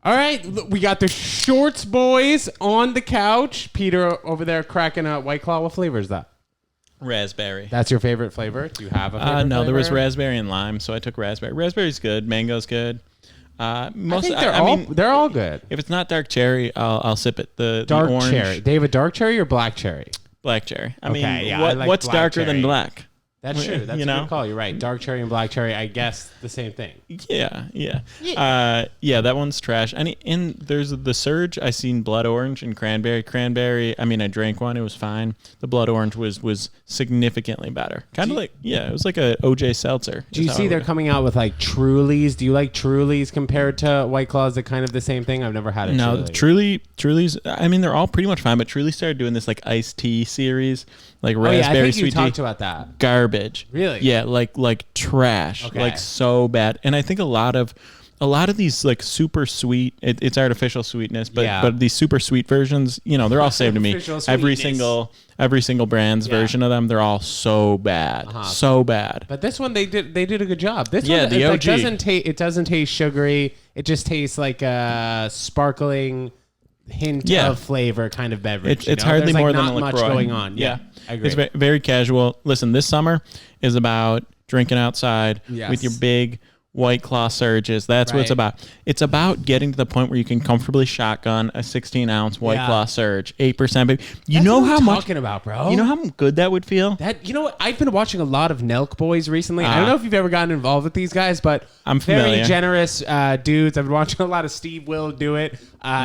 All right, we got the Shorts boys on the couch. Peter over there cracking a White Claw. What flavor is that? Raspberry. That's your favorite flavor? Do you have a favorite flavor? No, there was raspberry and lime, so I took raspberry. Raspberry's good. Mango's good. I think they're all good. If it's not dark cherry, I'll sip it. The dark orange, cherry. David, dark cherry or black cherry? Black cherry. I like what's black darker cherry. than black? That's true. That's a good call. You're right. Dark cherry and black cherry, I guess the same thing. Yeah. That one's trash. And there's the Surge. I seen blood orange and cranberry. Cranberry, I drank one. It was fine. The blood orange was significantly better. Kind of it was like a OJ seltzer. Do you see they're coming out with like Trulies? Do you like Trulies compared to White Claws? Is it kind of the same thing? I've never had a Truly. Truly's, they're all pretty much fine, but Truly started doing this like iced tea series, like raspberry I think sweet you talked tea. about that. Garbage. Really? Yeah, like trash. Okay. Like so bad. And I think a lot of these like super sweet, it's artificial sweetness, but these super sweet versions, they're all same to me. Every single brand's version of them, they're all so bad. So bad. But this one they did a good job. This one the OG. It doesn't taste sugary. It just tastes like a sparkling hint of flavor kind of beverage. It's hardly more than a LaCroix. much going on. Yeah. I agree. It's very casual. Listen, this summer is about drinking outside with your big White Claw Surges. That's what it's about. It's about getting to the point where you can comfortably shotgun a 16-ounce White Claw Surge, 8%. Baby. You know how much talking about, bro. You know how good that would feel? You know what? I've been watching a lot of Nelk Boys recently. I don't know if you've ever gotten involved with these guys, but I'm familiar. Very generous dudes. I've been watching a lot of Steve Will do it.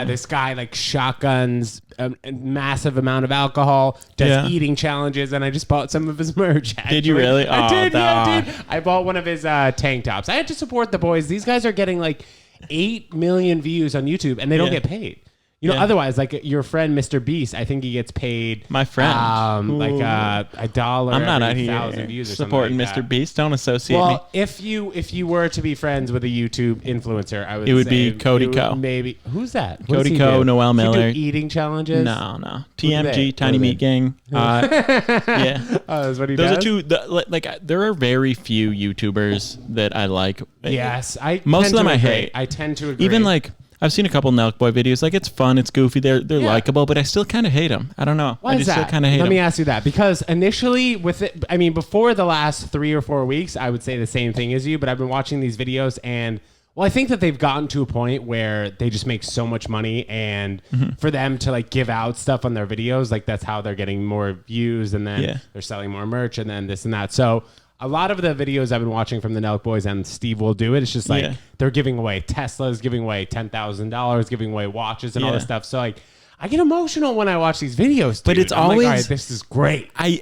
This guy like shotguns a massive amount of alcohol, does eating challenges, and I just bought some of his merch. Actually. Did you really? I did. I bought one of his tank tops. I had to support the boys. These guys are getting like 8 million views on YouTube, and they don't get paid. Otherwise, like your friend Mr. Beast, I think he gets paid. My friend, like $1. I'm not out here 1,000 views or supporting like Mr. Beast. Don't associate me. Well, if you were to be friends with a YouTube influencer, I would. It would be Cody Co. Maybe who's that? Cody Co. Noel Miller. Eating challenges. No. TMG, Tiny Meat Gang. Yeah. Oh, that's what he does. Those are two. There are very few YouTubers that I like. Yes, most of them I hate. I tend to agree. Even like. I've seen a couple Nelk Boy videos. Like, it's fun, it's goofy, they're likable, but I still kind of hate them. I don't know. Why is that? Still kind of hate them. Let me ask you that, because initially with it, before the last 3 or 4 weeks, I would say the same thing as you. But I've been watching these videos, and I think that they've gotten to a point where they just make so much money, and for them to like give out stuff on their videos, like that's how they're getting more views, and then they're selling more merch, and then this and that. So. A lot of the videos I've been watching from the Nelk Boys, and Steve will do it, it's just like they're giving away Teslas, giving away $10,000, giving away watches and all this stuff. So like I get emotional when I watch these videos, dude. But it's I'm always like, all right, this is great. I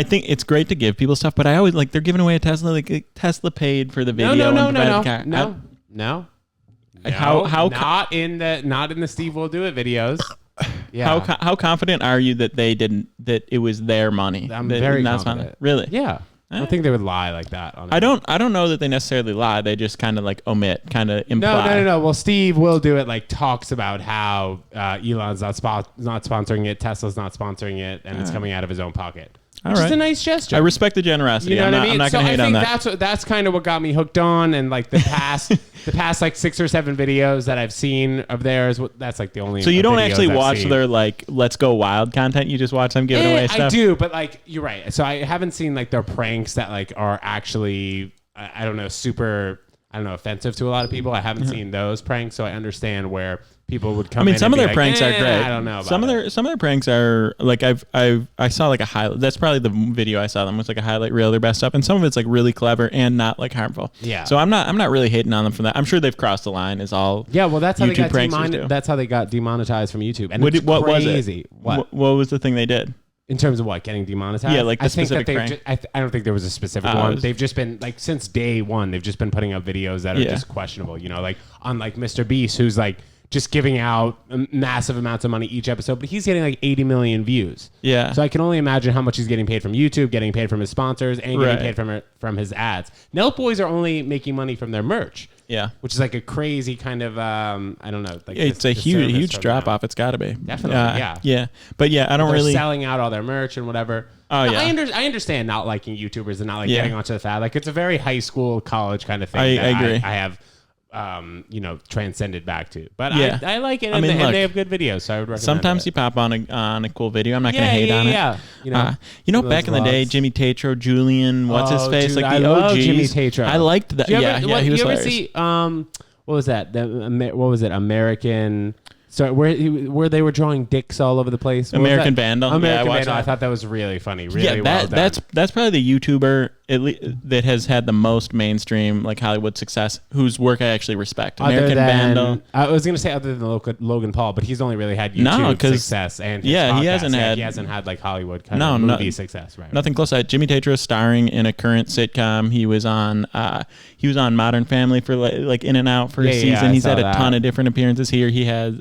think it's great to give people stuff, but I always like they're giving away a Tesla, like Tesla paid for the video. No. How not in the Steve will do it videos. Yeah. How confident are you that it was their money? I'm very confident. Really? Yeah. I don't think they would lie like that. I don't know that they necessarily lie. They just kind of like omit, kind of imply. No. Well, Steve will do it. Like talks about how Elon's not sponsoring it, Tesla's not sponsoring it, and it's coming out of his own pocket. Which is a nice gesture. I respect the generosity. You know what I mean? I'm not going to hate on that. That's kind of what got me hooked on, and like the past like 6 or 7 videos that I've seen of theirs. That's like the only. So you don't actually watch their like Let's Go Wild content. You just watch them giving away stuff. I do, but like you're right. So I haven't seen like their pranks that like are actually I don't know offensive to a lot of people. I haven't seen those pranks, so I understand where people would come in. Some of their like, pranks are great. I don't know about some of their pranks are like I saw like a highlight. That's probably the video I saw them was like a highlight reel of their best stuff, and some of it's like really clever and not like harmful. Yeah. So I'm not really hating on them for that. I'm sure they've crossed the line. Is all. Yeah. Well, that's how YouTube they got demonetized from YouTube. And what was it? What was the thing they did? In terms of what, getting demonetized? Yeah, like the specific prank. I don't think there was a specific one. They've just been, like, since day one, they've just been putting up videos that are just questionable. You know, like, on, like, Mr. Beast, who's, like, just giving out massive amounts of money each episode, but he's getting, like, 80 million views. Yeah. So I can only imagine how much he's getting paid from YouTube, getting paid from his sponsors, and getting paid from his ads. Nelk Boys are only making money from their merch. Yeah, which is like a crazy kind of I don't know. Like it's a huge drop off. It's got to be definitely yeah. But yeah, I don't They're really selling out all their merch and whatever. Oh yeah, I understand not liking YouTubers and not like getting onto the fad. Like it's a very high school college kind of thing. I agree. I have transcended back to. But Yeah. I like it, I mean, and look, they have good videos, so I would recommend sometimes it. you pop on a cool video. I'm not gonna hate on it. Yeah. Back in the day, Jimmy Tatro, Julian, what's his face, dude, like I the love OGs. Jimmy Tatro. I liked that. He was you ever hilarious. see what was that? What was it? American. So where they were drawing dicks all over the place. American Vandal. American I watched Vandal. that. I thought that was really funny. Really well done. That's probably the YouTuber that has had the most mainstream like Hollywood success, whose work I actually respect. American Vandal. I was gonna say other than Logan Paul, but he's only really had YouTube success and his podcast. He hasn't had like Hollywood kind of movie success. Right. Nothing close to that. Jimmy Tatro starring in a current sitcom. He was on Modern Family for like in and out for a season. He's had a ton of different appearances here. He has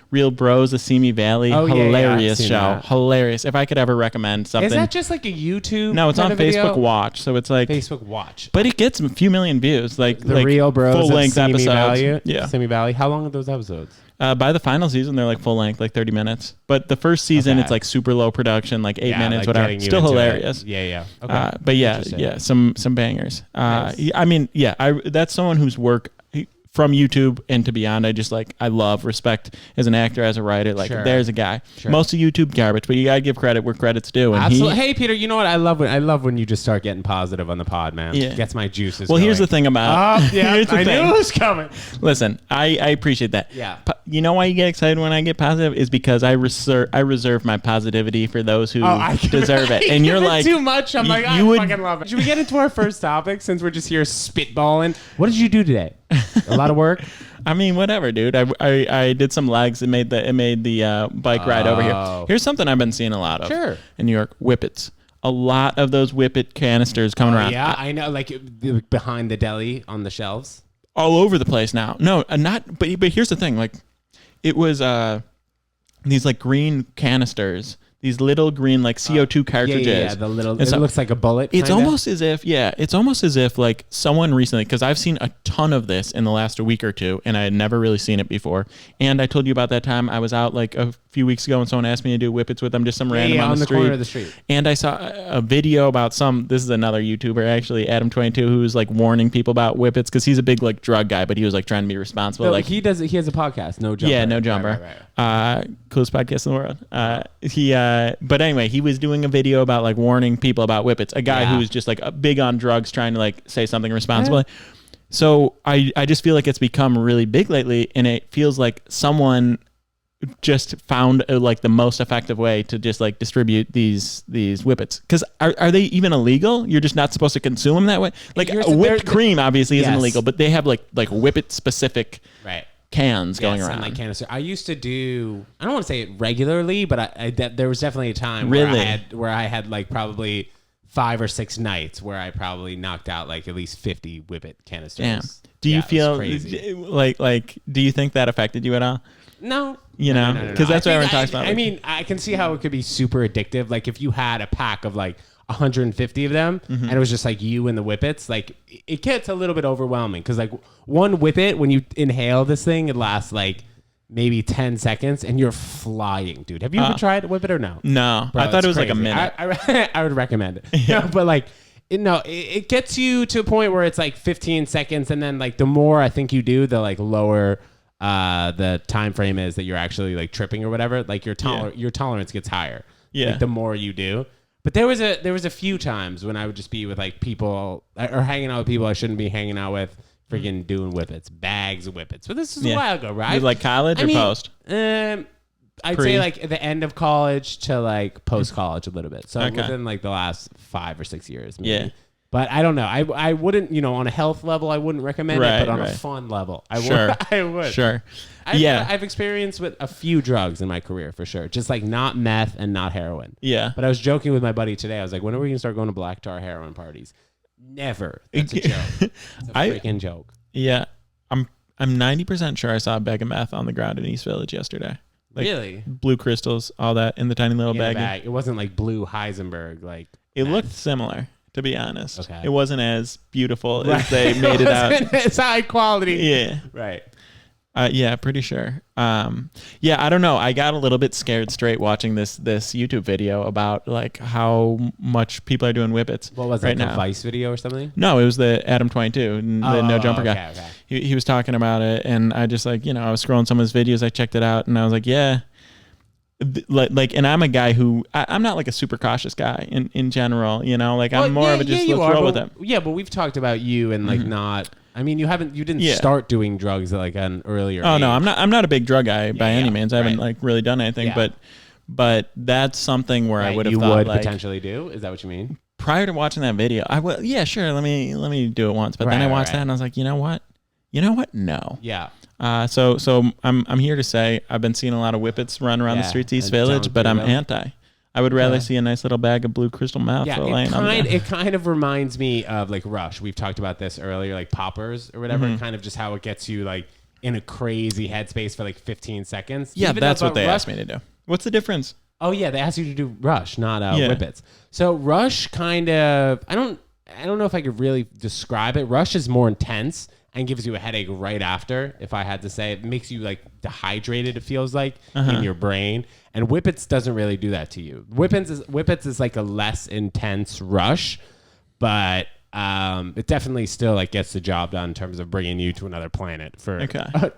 Real Bros, the Simi Valley. Hilarious show. Hilarious. If I could ever recommend something. Is that just like a YouTube? No, it's on Facebook Watch. So it's like Facebook Watch. But it gets a few million views. Like the Real Bros full length episodes. Simi Valley. How long are those episodes? By the final season, they're like full length, like 30 minutes. But the first season, it's like super low production, like 8 minutes, like whatever. Still hilarious. Yeah. Okay. But some bangers. Nice. I mean, that's someone whose work from YouTube and to beyond, I love, respect as an actor, as a writer. Like, there's a guy. Sure. Most of YouTube garbage, but you gotta give credit where credit's due. And absolutely. Hey, Peter, you know what? I love when you just start getting positive on the pod, man. Yeah. Gets my juices. Well, here's the thing about. I knew it was coming. Listen, I appreciate that. Yeah. You know why you get excited when I get positive is because I reserve my positivity for those who deserve it. And you're like too much. I'm like, I fucking love it. Should we get into our first topic since we're just here spitballing? What did you do today? A lot of work. I mean, whatever, dude. I did some legs. It made the bike ride over here. Here's something I've been seeing a lot of in New York: whippets. A lot of those whippet canisters coming around. Yeah, I know. Like behind the deli on the shelves, all over the place now. No, not. But here's the thing. Like, it was these like green canisters. These little green like CO2 cartridges. Yeah, the little. It looks like a bullet. It's almost as if like someone recently, because I've seen a ton of this in the last week or two, and I had never really seen it before. And I told you about that time I was out like a few weeks ago, and someone asked me to do whippets with them, just some random on the street. Corner of the street. And I saw a video about this is another YouTuber actually, Adam22, who's like warning people about whippets because he's a big like drug guy, but he was like trying to be responsible. No, like he has a podcast, No Jumper. Yeah, No Jumper. Right. Coolest podcast in the world. But anyway, he was doing a video about like warning people about whippets. A guy who's just like big on drugs, trying to like say something responsibly. So I just feel like it's become really big lately, and it feels like someone just found like the most effective way to just like distribute these whippets. Because are they even illegal? You're just not supposed to consume them that way. Like whipped cream obviously isn't illegal, but they have like whippet specific cans going around. Like canister. I used to do. I don't want to say it regularly, but there was definitely a time where I had like probably 5 or 6 nights where I probably knocked out like at least 50 whippet canisters. Damn. Do you feel like? Do you think that affected you at all? No. You know, because that's what everyone talks about. I mean, I can see how it could be super addictive. Like if you had a pack of like 150 of them and it was just like you and the whippets, like it gets a little bit overwhelming because like one whippet, when you inhale this thing, it lasts like maybe 10 seconds and you're flying, dude. Have you ever tried a whippet or no? No. Bro, I thought it was crazy. Like a minute. I would recommend it. Yeah. But like, it gets you to a point where it's like 15 seconds and then like the more I think you do, the like lower the time frame is that you're actually like tripping or whatever. Like your tolerance gets higher. Yeah. Like the more you do. But there was a few times when I would just be with like people or hanging out with people I shouldn't be hanging out with, freaking doing whippets, bags of whippets. But this is a while ago, right? Was it like college or post? I'd say like the end of college to like post college a little bit. So within like the last 5 or 6 years, maybe. Yeah. But I don't know. I wouldn't, on a health level, I wouldn't recommend it. But on a fun level, I would. Sure. I've experienced with a few drugs in my career for sure. Just like not meth and not heroin. Yeah. But I was joking with my buddy today. I was like, when are we going to start going to black tar heroin parties? Never. That's a joke. It's a freaking joke. Yeah. I'm 90% sure I saw a bag of meth on the ground in East Village yesterday. Like really? Blue crystals, all that in the tiny little bag. It wasn't like blue Heisenberg. Like it looked similar. To be honest, it wasn't as beautiful as they made it out. It's high quality. Yeah, right. Yeah, pretty sure. Yeah, I don't know. I got a little bit scared straight watching this YouTube video about like how much people are doing whippets. What was it, like a Vice video or something? No, it was the Adam 22, the No Jumper guy. Okay. He was talking about it, and I just like, I was scrolling some of his videos. I checked it out, and I was like, yeah. Like, and I'm a guy who I'm not like a super cautious guy in general, like I'm more of a just let's roll with it. Yeah, but we've talked about you and like not. I mean, you didn't start doing drugs at like an earlier. Oh age. No, I'm not a big drug guy by any means. I haven't like really done anything, but that's something where I would have thought like, potentially do. Is that what you mean? Prior to watching that video, I would sure. Let me do it once, but then I watched that and I was like, you know what? No. Yeah. So I'm here to say I've been seeing a lot of whippets run around the streets East Village, but I'm anti. I would rather see a nice little bag of Blue Crystal meth laying on there. It kind of reminds me of like Rush. We've talked about this earlier, like poppers or whatever. Kind of just how it gets you like in a crazy headspace for like 15 seconds. Yeah, that's what they asked me to do. What's the difference? Oh yeah, they asked you to do Rush, not whippets. So Rush kind of, I don't know if I could really describe it. Rush is more intense and gives you a headache right after. If I had to say, it makes you like dehydrated. It feels like in your brain. And Whippets doesn't really do that to you. Whippets is like a less intense rush, but it definitely still like gets the job done in terms of bringing you to another planet for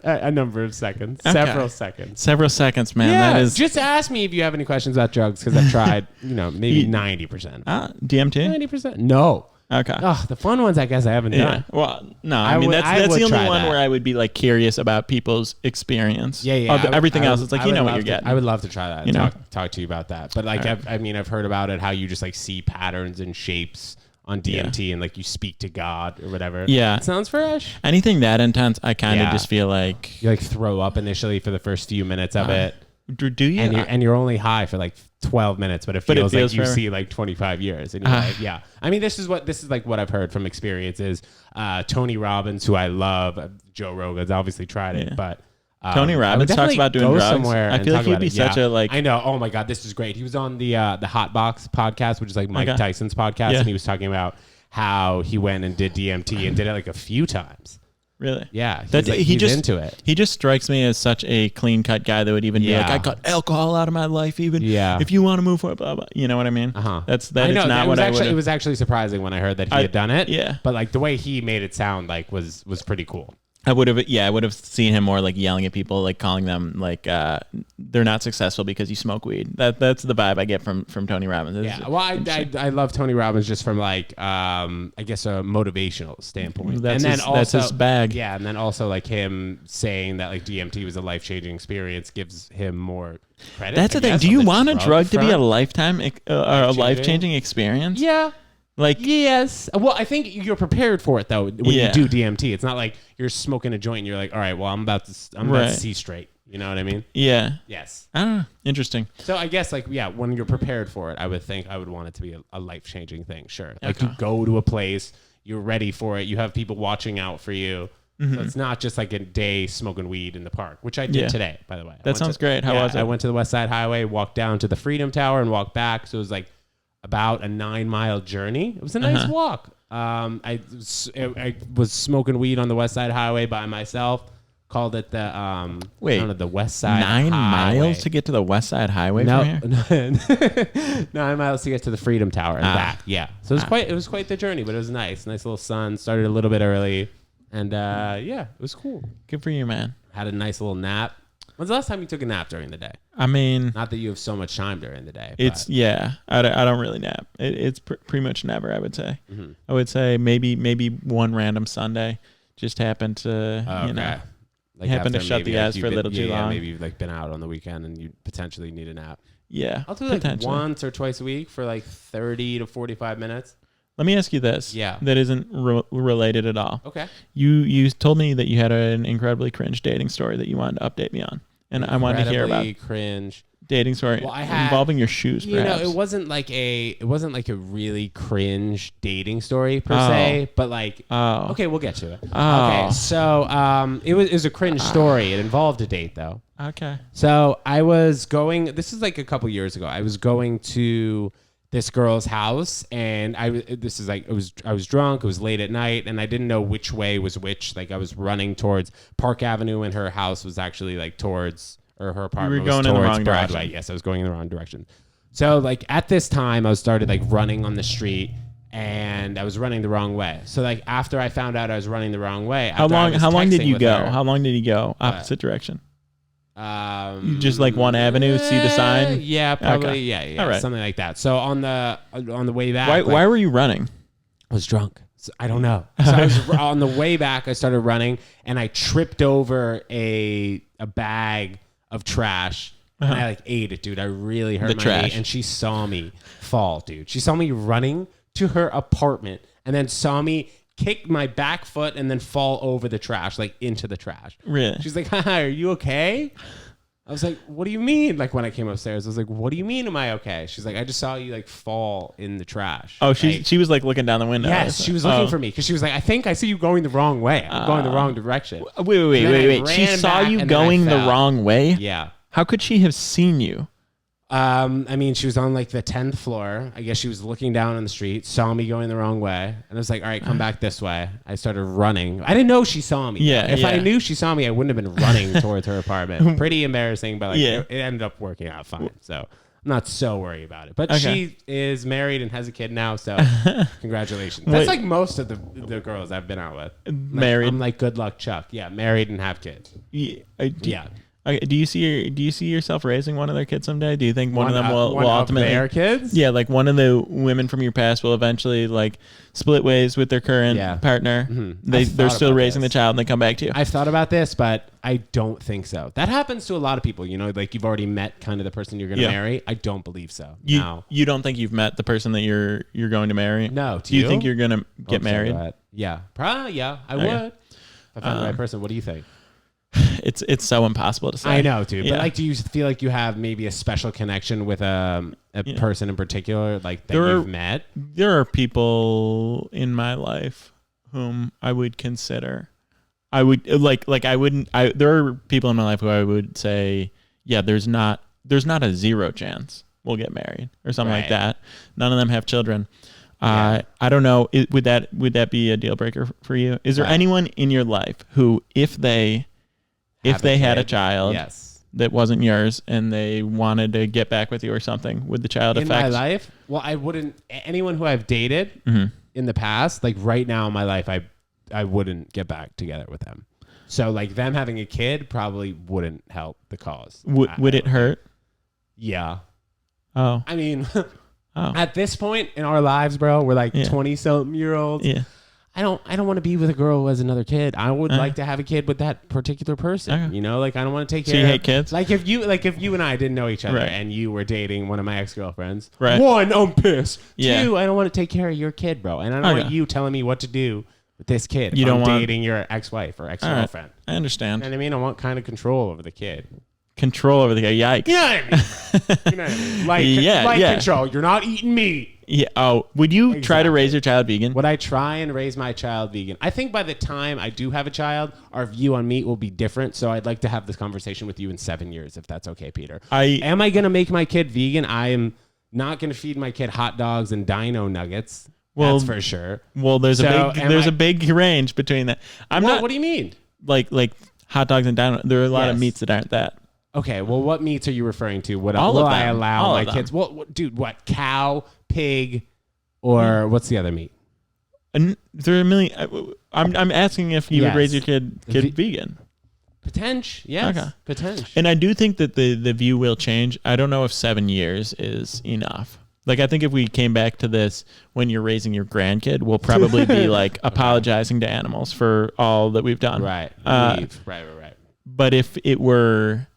a number of seconds, several seconds, man. Yeah, that is. Just ask me if you have any questions about drugs because I've tried, maybe 90%. DMT? 90%? No. Okay. Oh, the fun ones, I guess I haven't done. Well, no, I mean that's the only one where I would be like curious about people's experience. Yeah. Everything else, it's like what you're getting. I would love to try that. And talk to you about that. But like, I've heard about it. How you just like see patterns and shapes on DMT and like you speak to God or whatever. Yeah, it sounds fresh. Anything that intense, I kind of just feel like you like throw up initially for the first few minutes of it. Do you? And you're only high for like 12 minutes, but it feels like you see like 25 years. And you're like, yeah. I mean, this is like what I've heard from experiences. Tony Robbins, who I love, Joe Rogan's obviously tried it, but Tony Robbins talks about doing drugs. Somewhere I feel like he'd be such a like. I know. Oh my God, this is great. He was on the Hot Box podcast, which is like Mike Tyson's podcast, and he was talking about how he went and did DMT and did it like a few times. Really? Yeah. He's into it. He just strikes me as such a clean cut guy that would even be like, I cut alcohol out of my life, even if you want to move forward, blah, blah. You know what I mean? That's not what I would. It was actually surprising when I heard that he had done it. Yeah. But like the way he made it sound like was pretty cool. I would have seen him more like yelling at people, like calling them like they're not successful because you smoke weed. That's the vibe I get from Tony Robbins. Well, I love Tony Robbins just from like I guess a motivational standpoint. That's his bag. Yeah, and then also like him saying that like DMT was a life-changing experience gives him more credit. That's the thing. Do you want a drug to be a lifetime or a life-changing experience? Yeah. Like yes. Well, I think you're prepared for it though when you do DMT. It's not like you're smoking a joint and you're like, all right, well, I'm about to see straight. You know what I mean? Yeah. Yes. I don't know. Interesting. So I guess like when you're prepared for it, I would think I would want it to be a life-changing thing. Sure. Like you go to a place, you're ready for it. You have people watching out for you. So it's not just like a day smoking weed in the park, which I did today, by the way. That sounds great. How was it? I went to the West Side Highway, walked down to the Freedom Tower and walked back. So it was like about a 9-mile journey. It was a nice walk. I was smoking weed on the West Side Highway by myself. Called it the the West Side 9 Highway. miles to get to the West Side Highway from here? 9 miles to get to the Freedom Tower and back. Yeah. So it was quite the journey, but it was nice. Nice little sun. Started a little bit early. And it was cool. Good for you, man. Had a nice little nap. When's the last time you took a nap during the day? I mean, not that you have so much time during the day. I don't really nap. It's pretty much never. I would say. I would say maybe one random Sunday just happened to happened to shut the eyes for a little too long. Maybe you've like been out on the weekend and you potentially need a nap. Yeah, I'll do like once or twice a week for like 30 to 45 minutes. Let me ask you this. Yeah. That isn't related at all. Okay. You told me that you had an incredibly cringe dating story that you wanted to update me on. And I wanted to hear about cringe dating story involving your shoes. Perhaps. It wasn't like a really cringe dating story per se, but like okay, we'll get to it. Okay, so it was a cringe story. It involved a date though. Okay. So I was going. This is like a couple years ago. I was going to this girl's house, and I was drunk. It was late at night, and I didn't know which way was which. Like I was running towards Park Avenue, and her house was actually like towards, or her apartment was towards Broadway. Direction. Yes, I was going in the wrong direction. So like at this time, I started like running on the street, and I was running the wrong way. So like after I found out I was running the wrong way, how long did you go? How long did you go opposite direction? Just like one avenue, see the sign? Yeah, probably. Okay. Yeah, right. Something like that. So on the way back, why were you running? I was drunk. So I don't know. So I was on the way back. I started running, and I tripped over a bag of trash. And I like ate it, dude. I really hurt my knee. And she saw me fall, dude. She saw me running to her apartment, and then saw me kick my back foot and then fall over the trash, like into the trash. Really? She's like, "Hi, are you okay?" I was like, "What do you mean?" Like when I came upstairs, I was like, "What do you mean? Am I okay?" She's like, "I just saw you like fall in the trash." Oh, she was like looking down the window. Yes, she was looking for me because she was like, "I think I see you going the wrong way. I'm going the wrong direction." Wait. She saw you going the wrong way? Yeah. How could she have seen you? I mean, she was on like the 10th floor. I guess she was looking down on the street, saw me going the wrong way, and I was like, "All right, come back this way." I started running. I didn't know she saw me. Yeah. If I knew she saw me, I wouldn't have been running towards her apartment. Pretty embarrassing, but like it ended up working out fine. So I'm not so worried about it. But she is married and has a kid now, so congratulations. That's like most of the girls I've been out with. Married. I'm like good luck Chuck. Yeah, married and have kids. Yeah. Okay, do you see yourself raising one of their kids someday? Do you think one of them will ultimately their kids? Yeah, like one of the women from your past will eventually like split ways with their current partner. Mm-hmm. They're still raising the child and they come back to you. I've thought about this, but I don't think so. That happens to a lot of people. You know, like you've already met kind of the person you're going to marry. I don't believe so. You don't think you've met the person that you're going to marry? No. Do you think you're going to get married? Yeah, probably. Yeah, I would. If I found the right person. What do you think? It's so impossible to say. I know, dude. But like, do you feel like you have maybe a special connection with a person in particular, like that you've met? There are people in my life whom I would consider. I would I wouldn't. There are people in my life who I would say, yeah, there's not a 0 chance we'll get married or something like that. None of them have children. I don't know. Would that be a deal breaker for you? Is there anyone in your life who, if they had a child that wasn't yours and they wanted to get back with you or something, would the child affect? In my life? Well, I wouldn't. Anyone who I've dated in the past, like right now in my life, I wouldn't get back together with them. So like them having a kid probably wouldn't help the cause. Would it hurt? Yeah. Oh. I mean, at this point in our lives, bro, we're like 20-something-year-olds. Yeah. I don't want to be with a girl who has another kid. I would like to have a kid with that particular person. Okay. You know, like I don't want to take care. So you hate kids? Like if you and I didn't know each other and you were dating one of my ex-girlfriends. Right. 1, I'm pissed. Yeah. 2, I don't want to take care of your kid, bro. And I don't want you telling me what to do with this kid. You don't want dating your ex-wife or ex-girlfriend. Right. I understand. You know what I mean? I want kind of control over the kid. Control over the kid. Yikes. You know what I mean? Like control. You're not eating meat. Yeah. Oh, would you try to raise your child vegan? Would I try and raise my child vegan? I think by the time I do have a child, our view on meat will be different. So I'd like to have this conversation with you in 7 years, if that's okay, Peter. Am I going to make my kid vegan? I am not going to feed my kid hot dogs and dino nuggets. Well, that's for sure. Well, there's a big range between that. What do you mean? Like hot dogs and dino. There are a lot of meats that aren't that. Okay, well, what meats are you referring to? What will I allow my kids? Dude, what? Cow, pig, or what's the other meat? There are a million. I'm asking if you would raise your kid vegan. Potential, yes. Okay. Potential. And I do think that the view will change. I don't know if 7 years is enough. Like, I think if we came back to this when you're raising your grandkid, we'll probably be like apologizing to animals for all that we've done. Right. Right. But if it were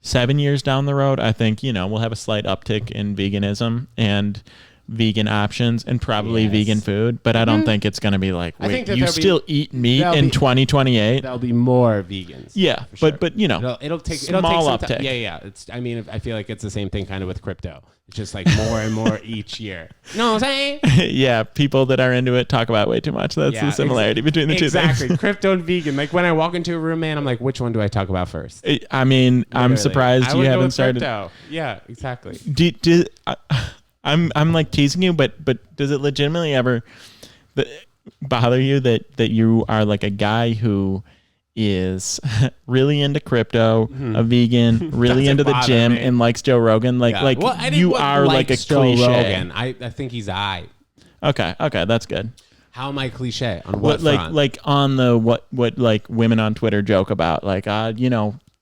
7 years down the road, I think, we'll have a slight uptick in veganism and vegan options and probably vegan food. But I don't think it's going to be like, wait, you still eat meat in 2028? There'll be more vegans. Yeah. Sure. But it'll take small some uptick. Yeah. I feel like it's the same thing kind of with crypto. It's just like more and more each year. You know what I'm saying? Yeah. People that are into it talk about way too much. That's the similarity between the two things. Exactly. Crypto and vegan. Like when I walk into a room, man, I'm like, which one do I talk about first? I mean, literally. I'm surprised you haven't started. Crypto. Yeah, exactly. I'm like teasing you, but does it legitimately ever bother you that you are like a guy who is really into crypto, a vegan, really into the gym, and likes Joe Rogan? You are like a cliche. Rogan. I think he's Okay, that's good. How am I cliche? On what front? Like on the what like women on Twitter joke about, like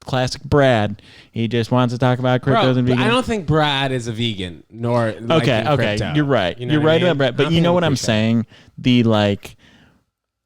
classic Brad. He just wants to talk about cryptos and vegan. I don't think Brad is a vegan, nor okay. You're right. You're right about Brad. But you know what I'm saying?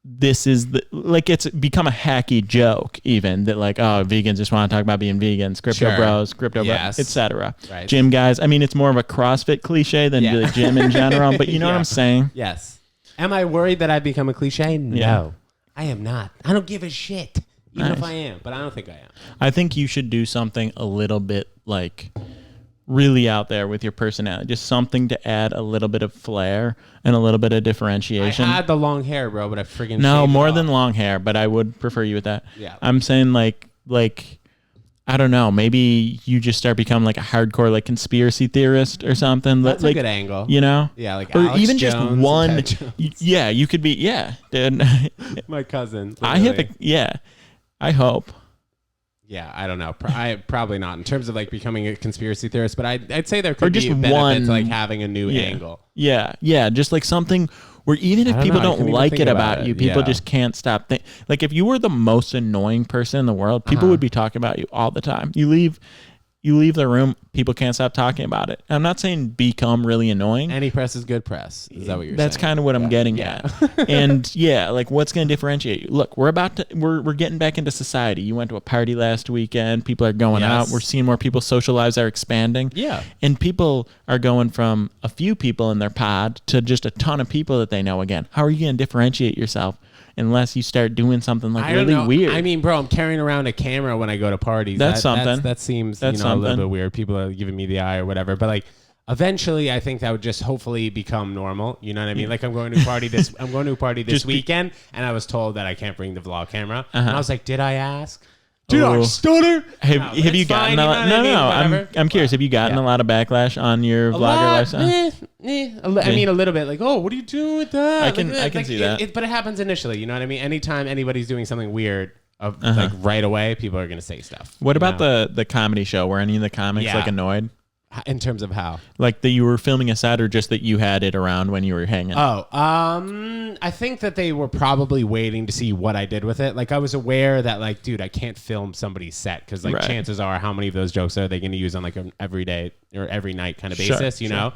This is it's become a hacky joke, even that vegans just want to talk about being vegans, crypto bros, bros, etc. Right. Gym guys. I mean, it's more of a CrossFit cliche than really gym in general. But you know what I'm saying? Yes. Am I worried that I've become a cliche? No, I am not. I don't give a shit. Even if I am, but I don't think I am. I think you should do something a little bit really out there with your personality. Just something to add a little bit of flair and a little bit of differentiation. I had the long hair, bro, but I friggin' No, more than long hair, but I would prefer you with that. Yeah. I'm saying I don't know, maybe you just start becoming a hardcore conspiracy theorist or something. That's a good angle. You know? Yeah, or Alex even Jones, just one. Yeah, you could be. Yeah, dude. My cousin. Literally. I hit the. Yeah, I hope. Yeah, I don't know. I probably not in terms of becoming a conspiracy theorist, but I'd say there could just be a benefit to having a new angle. Yeah, just something where even if people don't like it about you, people just can't stop thinking. If you were the most annoying person in the world, people would be talking about you all the time. You leave the room, people can't stop talking about it. I'm not saying become really annoying. Any press is good press. Is that what you're saying? That's kind of what I'm getting at. And what's going to differentiate you? Look, we're getting back into society. You went to a party last weekend. People are going out. We're seeing more people. Social lives are expanding. Yeah. And people are going from a few people in their pod to just a ton of people that they know again. How are you going to differentiate yourself? Unless you start doing something really weird. I mean, bro, I'm carrying around a camera when I go to parties. That's something. That seems a little bit weird. People are giving me the eye or whatever. But eventually, I think that would just hopefully become normal. You know what I mean? I'm going to a party this weekend, and I was told that I can't bring the vlog camera. And I was like, did I ask? Did I stutter? Have you gotten a lot? No. I'm curious. Have you gotten a lot of backlash on your vlogger lifestyle? I mean, a little bit. What are you doing with that? I can see that. But it happens initially. You know what I mean? Anytime anybody's doing something weird, right away, people are going to say stuff. What about the comedy show? Were any of the comics annoyed? In terms of how? That you were filming a set or just that you had it around when you were hanging? I think that they were probably waiting to see what I did with it. I was aware that dude, I can't film somebody's set because chances are how many of those jokes are they going to use on an everyday or every night kind of basis, you know?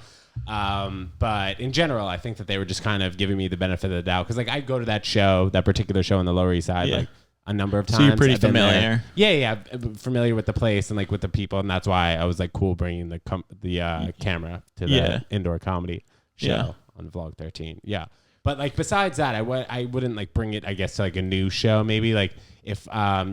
But in general, I think that they were just kind of giving me the benefit of the doubt because I go to that particular show on the Lower East Side, a number of times. So you're pretty familiar. Yeah, I'm familiar with the place and with the people, and that's why I was cool bringing the camera to the indoor comedy show on Vlog 13. Yeah, but besides that, I wouldn't bring it, I guess, to a new show. Maybe if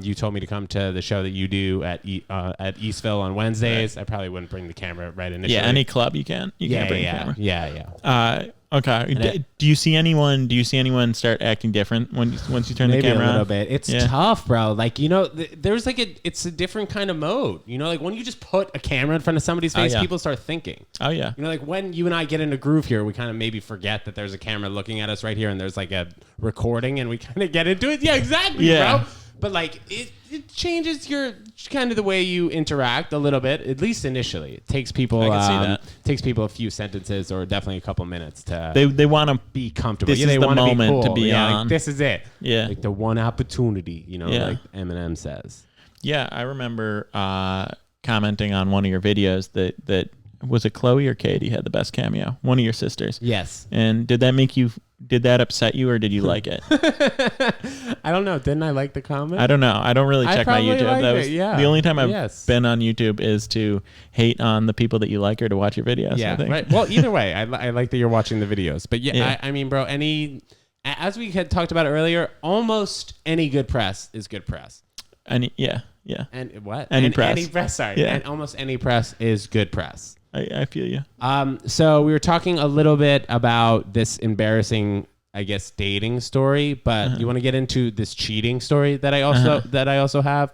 you told me to come to the show that you do at Eastville on Wednesdays, I probably wouldn't bring the camera right initially. Yeah, any club you can't bring a camera. Yeah. Okay. Do you see anyone start acting different once you turn the camera on? Maybe a little bit. It's tough, bro. There's it's a different kind of mode. When you just put a camera in front of somebody's face, people start thinking. Oh yeah. When you and I get in a groove here, we kind of maybe forget that there's a camera looking at us right here, and there's a recording, and we kind of get into it. Yeah, exactly, bro. But it changes your kind of the way you interact a little bit, at least initially. It takes people takes people a few sentences or definitely a couple minutes to they want to be comfortable. This is the moment to be on. This is it. Yeah. The one opportunity, like Eminem says. Yeah, I remember commenting on one of your videos that was it Chloe or Katie had the best cameo? One of your sisters. Yes. And did that upset you or did you like it? I don't know. Didn't I like the comment? I don't know. I don't really check my YouTube. That was the only time I've been on YouTube is to hate on the people that you like or to watch your videos. Yeah. Right. Well, either way, I like that you're watching the videos. But I mean, bro, as we had talked about earlier, almost any good press is good press. Yeah. And what? Any press. Any press, sorry. Yeah. And almost any press is good press. I feel you. So we were talking a little bit about this embarrassing, I guess, dating story, but you want to get into this cheating story that I also have?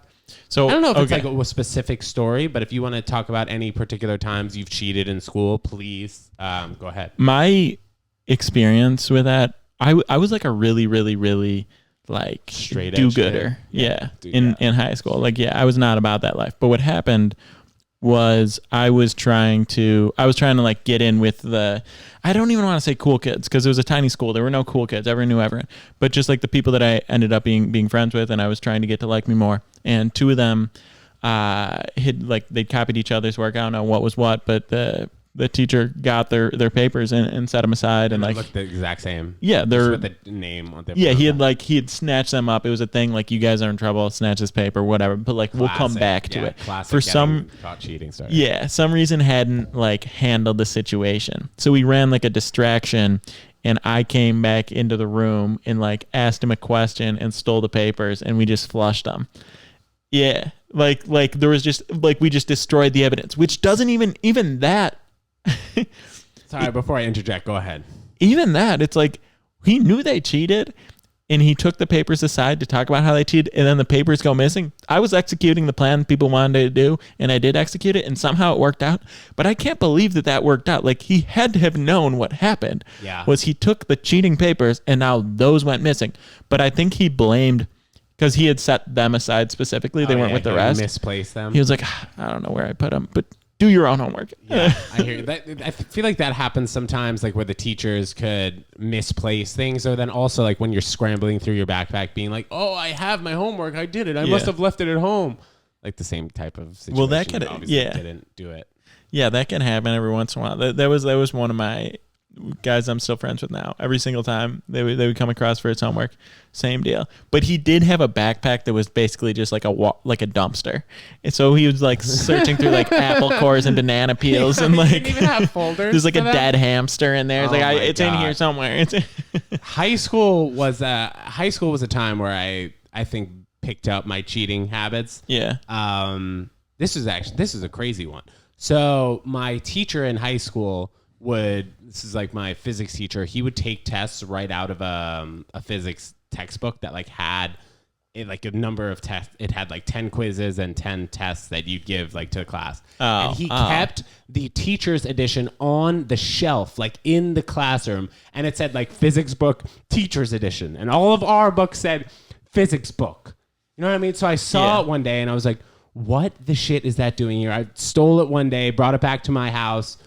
So I don't know if it's like a specific story, but if you want to talk about any particular times you've cheated in school, please go ahead. My experience with that, I was like a really, really, really like straight do-gooder. In high school. Like, I was not about that life. But what happened was I was trying to like get in with I don't even want to say cool kids, because it was a tiny school. There were no cool kids. Everyone knew everyone. But just like the people that I ended up being friends with, and I was trying to get to like me more. And two of them they'd copied each other's work. I don't know what was what, but the teacher got their papers and set them aside, and like looked the exact same. Yeah, they're with the name on their he had snatched them up. It was a thing, like, you guys are in trouble, snatch this paper, whatever. But like, we'll come back to it. For some caught cheating story. Yeah, some reason hadn't like handled the situation. So we ran like a distraction, and I came back into the room and like asked him a question and stole the papers, and we just flushed them. Yeah. Like there was just like, we just destroyed the evidence, which doesn't even that. Sorry, before I interject, go ahead. Even that, it's like, he knew they cheated, and he took the papers aside to talk about how they cheated, and then the papers go missing. I was executing the plan people wanted to do, and I did execute it, and somehow it worked out. But I can't believe that worked out. Like, he had to have known what happened. Yeah. Was he took the cheating papers, and now those went missing. But I think he blamed, because he had set them aside specifically. They weren't with the rest. Misplaced them. He was like, I don't know where I put them, but do your own homework. Yeah, I hear that. I feel like that happens sometimes, like where the teachers could misplace things, or then also like when you're scrambling through your backpack, being like, "Oh, I have my homework. I did it. I must have left it at home." Like the same type of situation. Well, that could, didn't do it. Yeah, that can happen every once in a while. That was one of my guys I'm still friends with now. Every single time they would come across for his homework, same deal. But he did have a backpack that was basically just like a dumpster, and so he was like searching through like apple cores and banana peels, and like didn't even have folders. There's like a dead hamster in there. It's it's in here somewhere. High school was a time where I think picked up my cheating habits. Yeah. This is a crazy one. So my teacher in high school this is like my physics teacher, he would take tests right out of a physics textbook that like had like a number of tests. It had like 10 quizzes and 10 tests that you'd give like to the class. And he kept the teacher's edition on the shelf, like in the classroom. And it said like physics book, teacher's edition. And all of our books said physics book. You know what I mean? So I saw it one day and I was like, what the shit is that doing here? I stole it one day, brought it back to my house,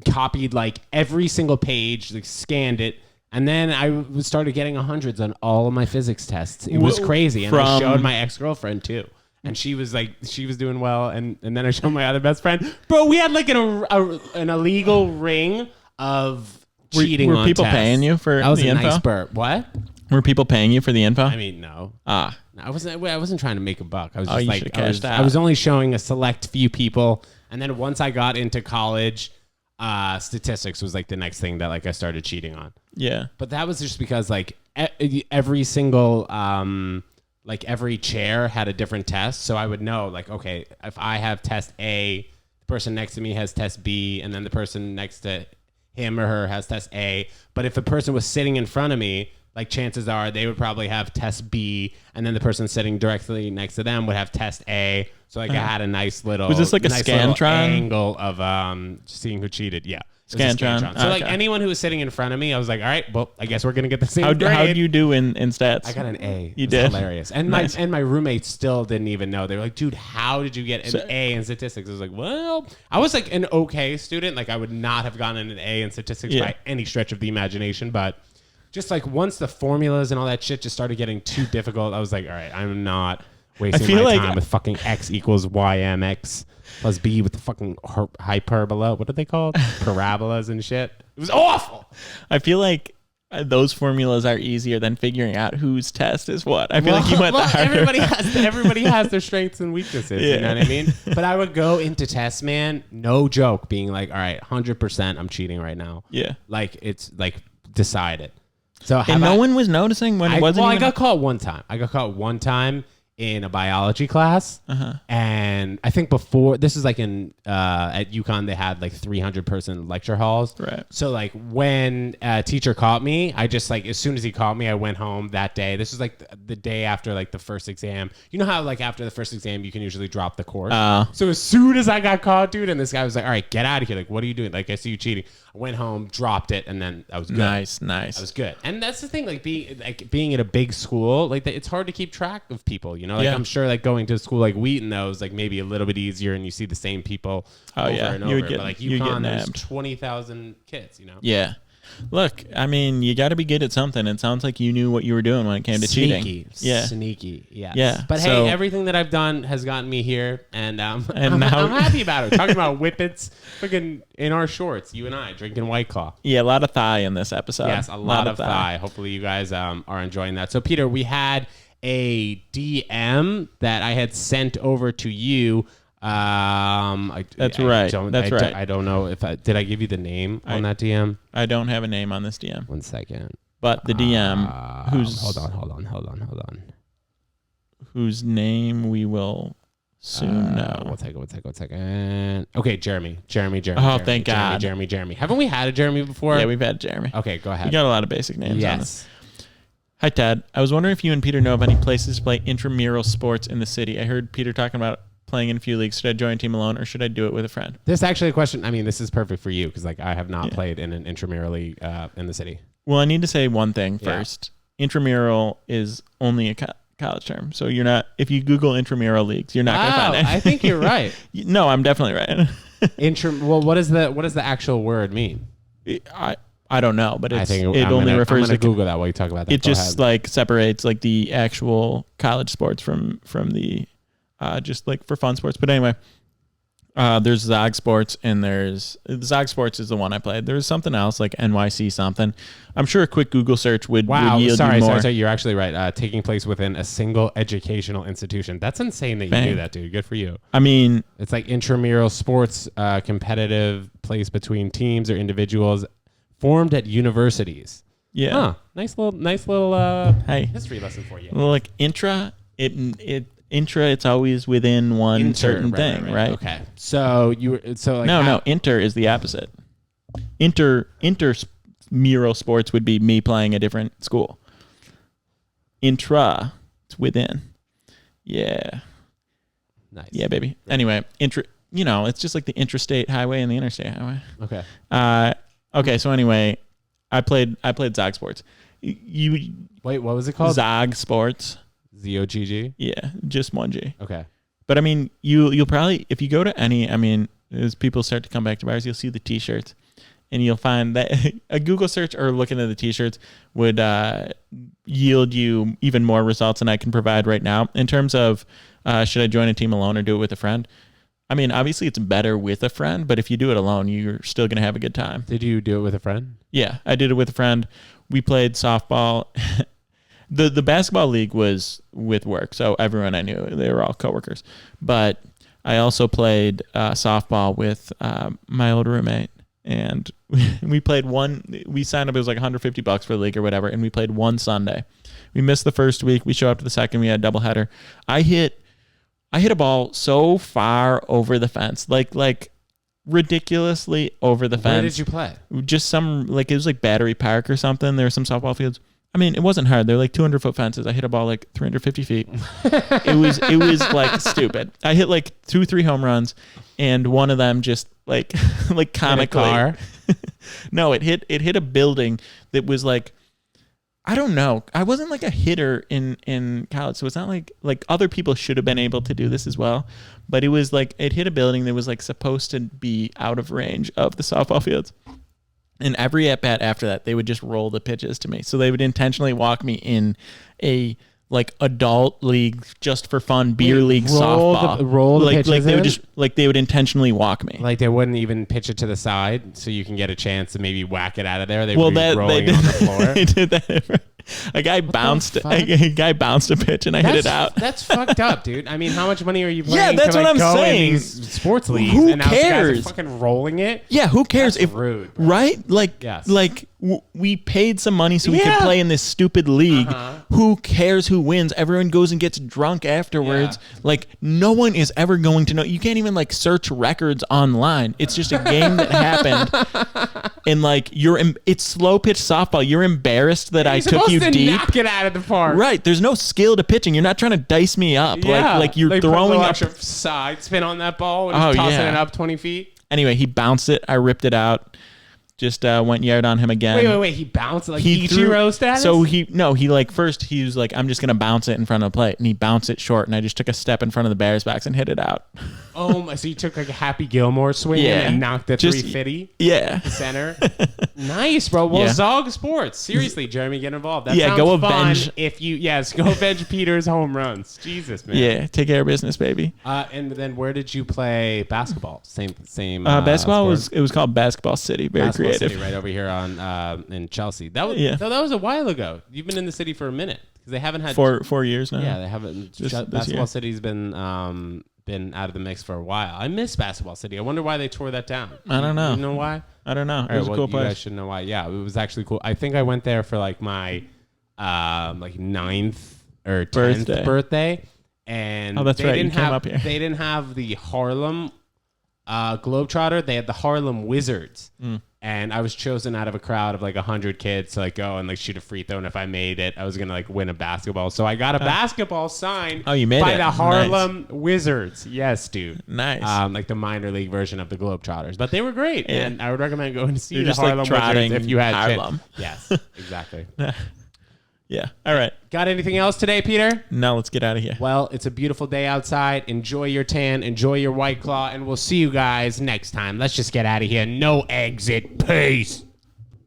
copied like every single page, like scanned it, and then I started getting 100s on all of my physics tests. It was crazy, and I showed my ex-girlfriend too, and she was doing well, and then I showed my other best friend. Bro, we had like an illegal ring of cheating. Were people tests. Paying you for that was the a info? nice burp. What? Were people paying you for the info? I mean, no. I wasn't trying to make a buck. I was just like, I was only showing a select few people, and then once I got into college, statistics was like the next thing that like I started cheating on. Yeah. But that was just because like every single like every chair had a different test, so I would know like, okay, if I have test A, the person next to me has test B, and then the person next to him or her has test A. But if the person was sitting in front of me, like chances are they would probably have test B, and then the person sitting directly next to them would have test A. So like I had a nice little. Was this like a Scantron angle of seeing who cheated? Yeah, Scantron. So like anyone who was sitting in front of me, I was like, all right, well, I guess we're gonna get the same grade. How'd you do in stats? I got an A. You did? Hilarious. And nice. my roommates still didn't even know. They were like, dude, how did you get an A in statistics? I was like, well, I was like an okay student. Like I would not have gotten an A in statistics by any stretch of the imagination, but just like once the formulas and all that shit just started getting too difficult, I was like, all right, I'm not wasting my time with fucking X equals YMX plus B with the fucking hyperbola. What are they called? Parabolas and shit. It was awful. I feel like those formulas are easier than figuring out whose test is what. I feel like you went the harder. Everybody has their strengths and weaknesses. Yeah. You know what I mean? But I would go into tests, man, no joke, being like, all right, 100% I'm cheating right now. Yeah. Like it's like decided. So and no one was noticing when it wasn't. Well, I got caught one time. in a biology class. And I think before, this is like at UConn, they had like 300-person lecture halls. Right. So like when a teacher caught me, I just like, as soon as he caught me, I went home that day. This was like the day after like the first exam. You know how like after the first exam, you can usually drop the course. So as soon as I got caught, dude, and this guy was like, all right, get out of here. Like, what are you doing? Like, I see you cheating. I went home, dropped it, and then I was good. Nice. I was good. And that's the thing, like being at a big school, like it's hard to keep track of people, you know? Like I'm sure like going to a school like Wheaton, though, is like maybe a little bit easier and you see the same people over and over. But like UConn, there's 20,000 kids, you know? Yeah. Look, I mean, you got to be good at something. It sounds like you knew what you were doing when it came to cheating. Sneaky, yes. Yeah. But so, hey, everything that I've done has gotten me here, and I'm happy about it. Talking about whippets, freaking in our shorts, you and I drinking White Claw. Yeah, a lot of thigh in this episode. Yes, a lot of thigh. Hopefully, you guys are enjoying that. So, Peter, we had a DM that I had sent over to you. That's right. I don't know if did I give you the name on that DM? I don't have a name on this DM. 1 second. But the DM, who's hold on. Whose name we will soon know. One second. Okay, Jeremy. Oh, thank God. Jeremy. Haven't we had a Jeremy before? Yeah, we've had Jeremy. Okay, go ahead. We got a lot of basic names. Yes. On this. Hi, Ted. I was wondering if you and Peter know of any places to play intramural sports in the city. I heard Peter talking about playing in a few leagues. Should I join a team alone or should I do it with a friend? This is actually a question. I mean, this is perfect for you because like I have not played in an intramural league in the city. Well, I need to say one thing first. Intramural is only a college term. So you're not, if you Google intramural leagues, you're not going to find it. I think you're right. No, I'm definitely right. Well, what does the actual word mean? I don't know, but refers to Google that while you talk about that. It just like separates like the actual college sports from the just like for fun sports. But anyway, there's Zog Sports and Zog Sports is the one I played. There's something else like NYC something. I'm sure a quick Google search would yield you more. Sorry, you're actually right. Taking place within a single educational institution. That's insane that you do that, dude. Good for you. I mean, it's like intramural sports, competitive place between teams or individuals formed at universities. Yeah. Huh. Nice little history lesson for you. Well, like intra, it's always within one certain thing, right? Okay. So inter is the opposite. Intramural sports would be me playing a different school. Intra, it's within. Yeah. Nice. Yeah, baby. Anyway, it's just like the intrastate highway and the interstate highway. Okay. Okay, so anyway, I played Zog Sports. Wait, what was it called? Zog Sports. ZOGG? Yeah, just one G. Okay. But I mean, you'll probably, if you go to any, I mean, as people start to come back to bars, you'll see the t-shirts and you'll find that a Google search or looking at the t-shirts would yield you even more results than I can provide right now. In terms of should I join a team alone or do it with a friend? I mean, obviously it's better with a friend, but if you do it alone, you're still going to have a good time. Did you do it with a friend? Yeah, I did it with a friend. We played softball. The basketball league was with work, so everyone I knew, they were all coworkers. But I also played softball with my old roommate, and we played we signed up, it was like $150 for the league or whatever, and we played one Sunday. We missed the first week. We showed up to the second. We had a doubleheader. I hit a ball so far over the fence, like ridiculously over the fence. Where did you play? Just it was like Battery Park or something. There were some softball fields. I mean, it wasn't hard. They're like 200-foot fences. I hit a ball like 350 feet. It was like stupid. I hit like 2-3 home runs, and one of them just like comically. In a car? No, it hit a building that was like, I don't know. I wasn't like a hitter in college, so it's not like other people should have been able to do this as well. But it was like it hit a building that was like supposed to be out of range of the softball fields. And every at bat after that, they would just roll the pitches to me. So they would intentionally walk me in a like adult league just for fun, beer league softball. Roll the pitches like they would just they would intentionally walk me. Like they wouldn't even pitch it to the side, so you can get a chance to maybe whack it out of there. They would be rolling it on the floor. They did that. A guy bounced a pitch and I hit it out. That's fucked up, dude. I mean, how much money are you paying? Yeah, that's what I'm saying. In these sports leagues, who and now cares? Guys are fucking rolling it. Yeah, who cares? That's rude, bro. Right? Yes. Like we paid some money so we could play in this stupid league. Who cares who wins? Everyone goes and gets drunk afterwards. Like, no one is ever going to know. You can't even like search records online. It's just a game that happened. And like it's slow pitch softball. You're embarrassed that I took you deep. Knock it out of the park. Right. There's no skill to pitching. You're not trying to dice me up. Yeah. Like you're throwing up side spin on that ball and he's tossing it up 20 feet. Anyway, he bounced it. I ripped it out. Just went yard on him again. Wait. He bounced it like Ichiro status? So he was like, I'm just going to bounce it in front of the plate. And he bounced it short. And I just took a step in front of the Bears backs and hit it out. Oh, so you took like a Happy Gilmore swing and knocked the 350? Yeah. The center. Nice, bro. Well, Zog Sports. Seriously, Jeremy, get involved. That sounds go fun avenge. if you, go avenge Peter's home runs. Jesus, man. Yeah, take care of business, baby. And then where did you play basketball? Same. Basketball was called Basketball City. Very Basketball creative. City, right over here in Chelsea. That was a while ago. You've been in the city for a minute because they haven't had 4 years now. Yeah, they haven't. Basketball City's been out of the mix for a while. I miss Basketball City. I wonder why they tore that down. I don't know. You know why? I don't know. It was a cool place. You guys should know why. Yeah, it was actually cool. I think I went there for like my like 9th or 10th birthday. And that's right. You came up here. They didn't have the Harlem Globetrotter. They had the Harlem Wizards. And I was chosen out of a crowd of like 100 kids to like go and like shoot a free throw. And if I made it, I was going to like win a basketball. So I got a basketball signed by the Harlem Wizards. Yes, dude. Nice. Like the minor league version of the Globetrotters. But they were great. Yeah. And I would recommend going to see the just Harlem like trotting Wizards if you had Harlem. Yes, exactly. Yeah. All right. Got anything else today, Peter? No, let's get out of here. Well, it's a beautiful day outside. Enjoy your tan. Enjoy your White Claw. And we'll see you guys next time. Let's just get out of here. No exit. Peace.